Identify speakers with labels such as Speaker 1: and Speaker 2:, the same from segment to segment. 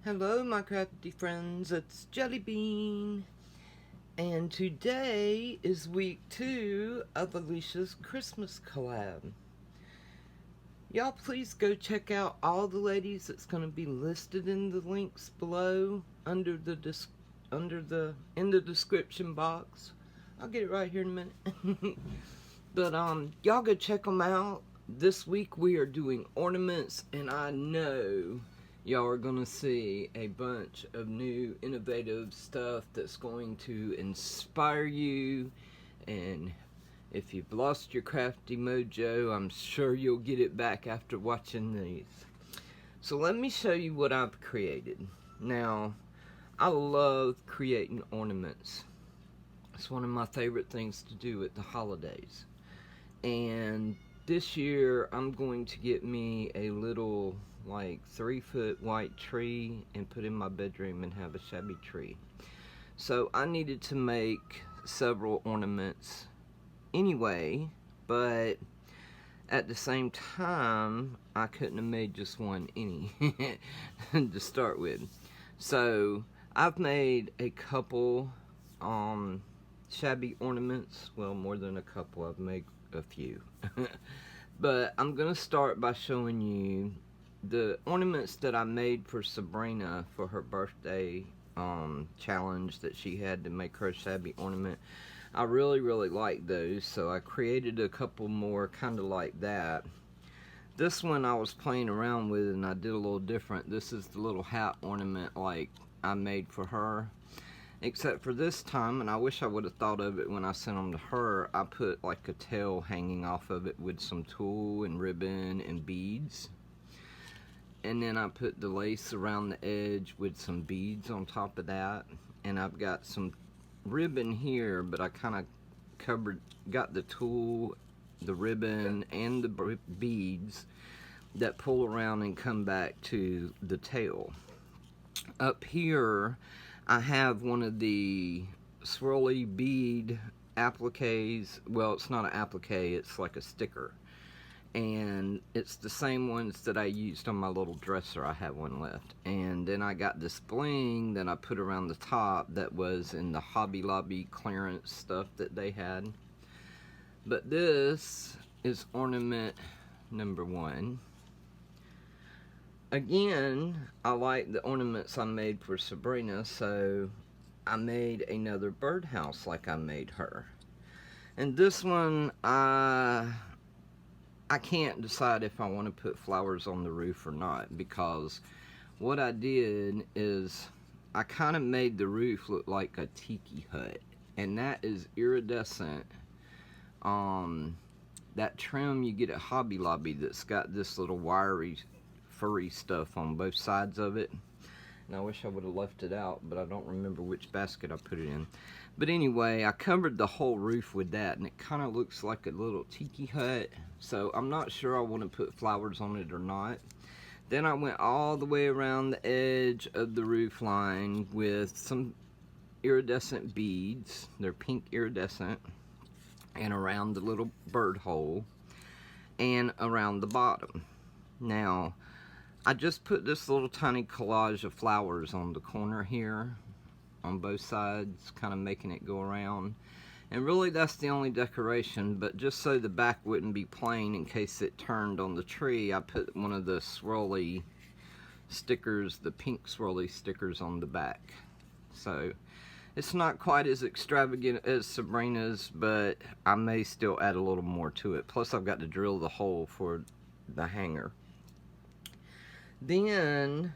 Speaker 1: Hello my crafty friends, it's Jellybean, and today is week 2 of Alicia's Christmas collab. Y'all please go check out all the ladies. It's going to be listed in the links below in the description box. I'll get it right here in a minute. But y'all go check them out. This week we are doing ornaments, and I know y'all are going to see a bunch of new innovative stuff that's going to inspire you. And if you've lost your crafty mojo, I'm sure you'll get it back after watching these. So let me show you what I've created. Now, I love creating ornaments. It's one of my favorite things to do at the holidays. And this year I'm going to get me a little like 3-foot white tree and put in my bedroom and have a shabby tree. So I needed to make several ornaments anyway, but at the same time I couldn't have made just one to start with. So I've made a couple shabby ornaments. Well, more than a couple. I've made a few. But I'm gonna start by showing you the ornaments that I made for Sabrina for her birthday challenge that she had to make her a shabby ornament. I really like those, so I created a couple more kind of like that. This one I was playing around with and I did a little different. This is the little hat ornament like I made for her. Except for this time, and I wish I would have thought of it when I sent them to her, I put like a tail hanging off of it with some tulle and ribbon and beads. And then I put the lace around the edge with some beads on top of that. And I've got some ribbon here, but I kind of got the tulle, the ribbon, and the beads that pull around and come back to the tail. Up here, I have one of the swirly bead appliques. Well, it's not an applique, it's like a sticker. And it's the same ones that I used on my little dresser. I have one left. And then I got this bling that I put around the top that was in the Hobby Lobby clearance stuff that they had. But this is ornament number 1. Again, I like the ornaments I made for Sabrina, so I made another birdhouse like I made her. And this one, I can't decide if I want to put flowers on the roof or not, because what I did is I kind of made the roof look like a tiki hut, and that is iridescent. That trim you get at Hobby Lobby that's got this little wiry furry stuff on both sides of it. And I wish I would have left it out, but I don't remember which basket I put it in. But anyway, I covered the whole roof with that, and it kind of looks like a little tiki hut. So I'm not sure I want to put flowers on it or not. Then I went all the way around the edge of the roof line with some iridescent beads. They're pink iridescent. And around the little bird hole. And around the bottom. Now, I just put this little tiny collage of flowers on the corner here, on both sides, kind of making it go around. And really that's the only decoration, but just so the back wouldn't be plain in case it turned on the tree, I put one of the swirly stickers, the pink swirly stickers on the back. So it's not quite as extravagant as Sabrina's, but I may still add a little more to it. Plus I've got to drill the hole for the hanger. Then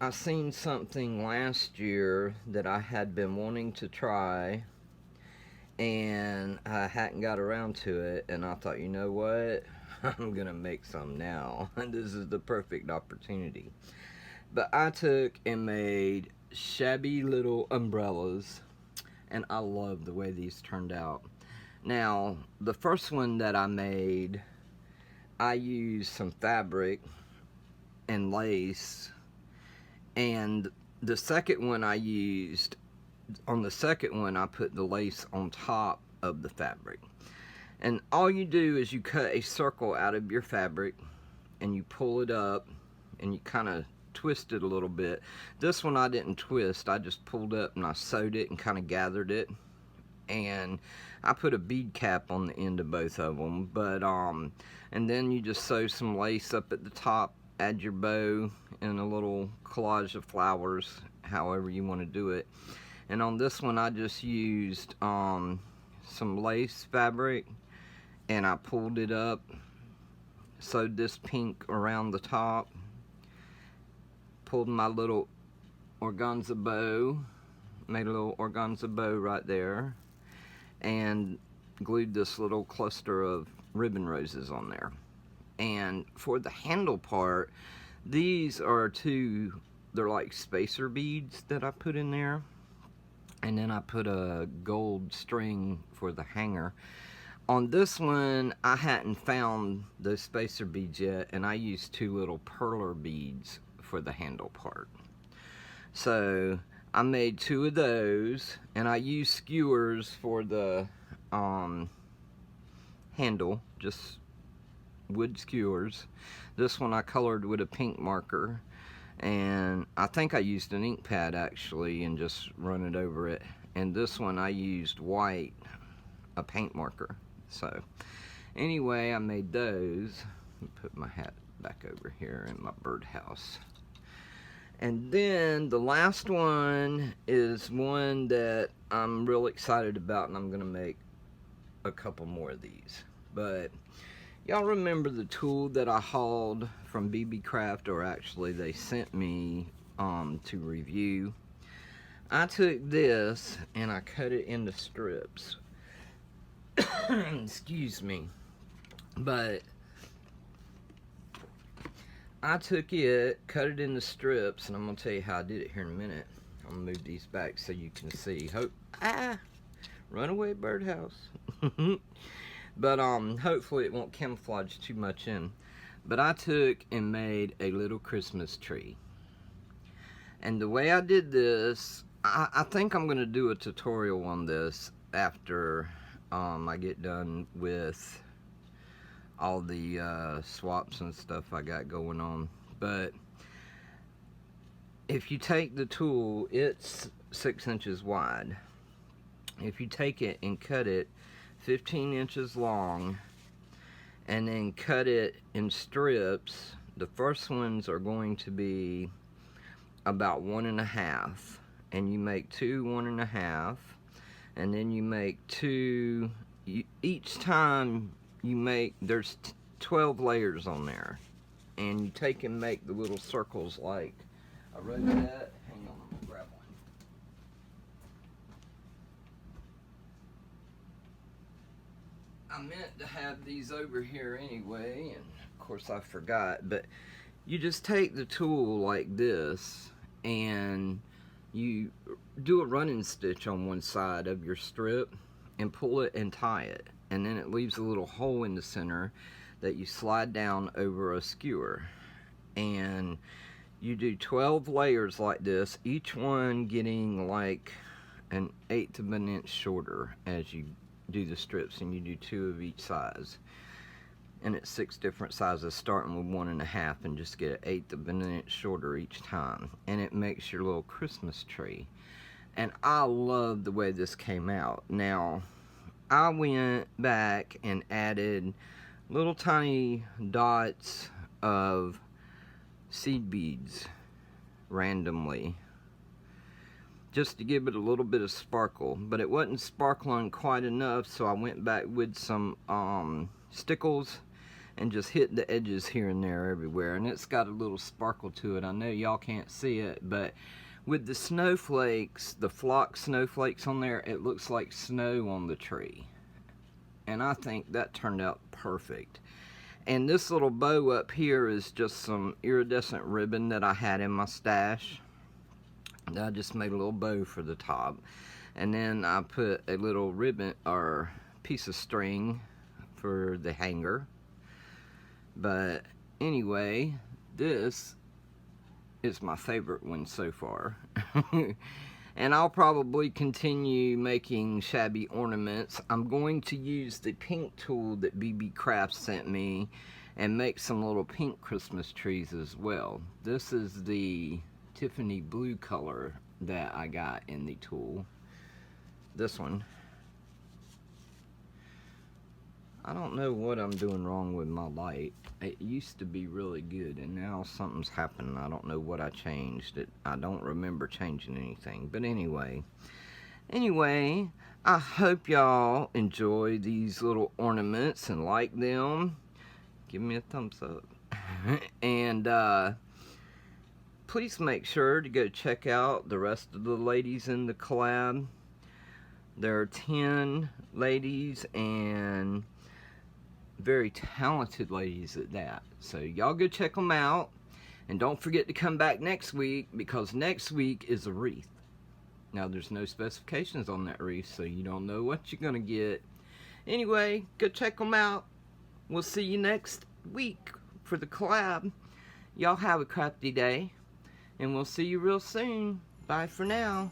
Speaker 1: I seen something last year that I had been wanting to try, and I hadn't got around to it, and I thought, you know what, I'm gonna make some now. This is the perfect opportunity. But I took and made shabby little umbrellas, and I love the way these turned out. Now, the first one that I made, I used some fabric and lace, and the second one I used, on the second one I put the lace on top of the fabric. And all you do is you cut a circle out of your fabric and you pull it up and you kind of twist it a little bit. This one I didn't twist, I just pulled up and I sewed it and kind of gathered it. And I put a bead cap on the end of both of them, but and then you just sew some lace up at the top, add your bow and a little collage of flowers, however you want to do it. And on this one I just used some lace fabric, and I pulled it up, sewed this pink around the top, pulled my little organza bow, made a little organza bow right there, and glued this little cluster of ribbon roses on there. And for the handle part, these are they're like spacer beads that I put in there, and then I put a gold string for the hanger. On this one, I hadn't found those spacer beads yet, and I used 2 little perler beads for the handle part. So I made 2 of those, and I used skewers for the handle, just wood skewers. This one I colored with a pink marker, and I think I used an ink pad actually and just run it over it. And this one I used white, a paint marker. So anyway, I made those. Put my hat back over here in my birdhouse. And then the last one is one that I'm real excited about, and I'm gonna make a couple more of these. But y'all remember the tool that I hauled from BB Craft, or actually they sent me to review? I took this and I cut it into strips. Excuse me. But I took it, cut it into strips, and I'm going to tell you how I did it here in a minute. I'm going to move these back so you can see. Runaway birdhouse. But hopefully it won't camouflage too much in. But I took and made a little Christmas tree. And the way I did this, I think I'm going to do a tutorial on this after I get done with all the swaps and stuff I got going on. But if you take the tool, it's 6 inches wide. If you take it and cut it 15 inches long and then cut it in strips, the first ones are going to be about 1.5, and you make 2 1.5, and then you make 2 each time you make, there's 12 layers on there, and you take and make the little circles like I wrote that. Hang on, I'll grab one. I meant to have these over here anyway, and of course I forgot. But you just take the tool like this and you do a running stitch on one side of your strip and pull it and tie it, and then it leaves a little hole in the center that you slide down over a skewer. And you do 12 layers like this, each one getting like an 1/8 of an inch shorter as you do the strips, and you do 2 of each size, and it's 6 different sizes starting with 1.5, and just get an 1/8 of an inch shorter each time, and it makes your little Christmas tree. And I love the way this came out. Now I went back and added little tiny dots of seed beads randomly, just to give it a little bit of sparkle, but it wasn't sparkling quite enough, so I went back with some stickles and just hit the edges here and there everywhere, and it's got a little sparkle to it. I know y'all can't see it, but with the snowflakes, the flock snowflakes on there, it looks like snow on the tree, and I think that turned out perfect. And this little bow up here is just some iridescent ribbon that I had in my stash. I just made a little bow for the top, and then I put a little ribbon or piece of string for the hanger. But anyway, this is my favorite one so far. And I'll probably continue making shabby ornaments. I'm going to use the pink tool that BB Craft sent me, and make some little pink Christmas trees as well. This is the Tiffany blue color that I got in the tool. This one. I don't know what I'm doing wrong with my light. It used to be really good, and now something's happened. I don't know what I changed. I don't remember changing anything. But anyway, I hope y'all enjoy these little ornaments and like them. Give me a thumbs up. And please make sure to go check out the rest of the ladies in the collab. There are 10 ladies, and very talented ladies at that. So y'all go check them out, and don't forget to come back next week, because next week is a wreath. Now there's no specifications on that wreath, so you don't know what you're gonna get. Anyway, go check them out. We'll see you next week for the collab. Y'all have a crafty day, and we'll see you real soon. Bye for now.